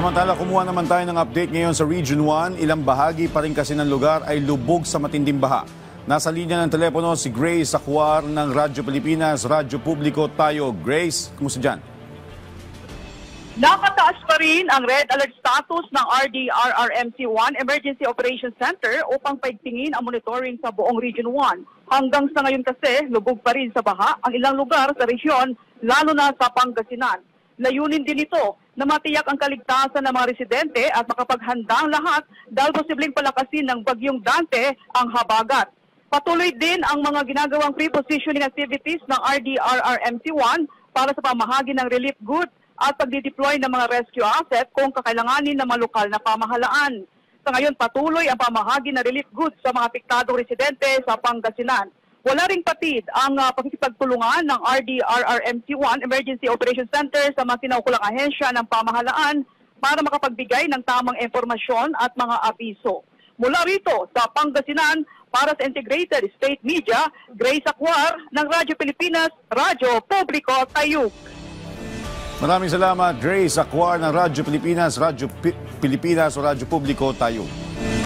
Samantala, kumuha naman tayo ng update ngayon sa Region 1. Ilang bahagi pa rin kasi ng lugar ay lubog sa matinding baha. Nasa linya ng telepono si Grace Acuar ng Radyo Pilipinas, Radyo Publiko tayo. Grace, kumusta dyan? Nakataas pa rin ang red alert status ng RDRRMC1 Emergency Operations Center upang paigtingin ang monitoring sa buong Region 1. Hanggang sa ngayon kasi, lubog pa rin sa baha ang ilang lugar sa resyon, lalo na sa Pangasinan. Layunin din ito na matiyak ang kaligtasan ng mga residente at makapaghanda ang lahat dahil posibleng palakasin ng bagyong Dante ang habagat. Patuloy din ang mga ginagawang pre-positioning activities ng RDRRMC1 para sa pamahagi ng relief goods at pagdideploy ng mga rescue asset kung kakailanganin ng mga lokal na pamahalaan. Sa ngayon, patuloy ang pamahagi ng relief goods sa mga apektadong residente sa Pangasinan. Wala ring patid ang pakikipagtulungan ng RDRRMC1 Emergency Operations Center sa mga kinaukulang ahensya ng pamahalaan para makapagbigay ng tamang impormasyon at mga abiso. Mula rito sa Pangasinan, para sa Integrated State Media, Grace Acuar ng Radyo Pilipinas, Radyo Publiko Tayug. Maraming salamat, Grace Acuar ng Radyo Pilipinas, Radyo Pilipinas o Radyo Publiko tayo.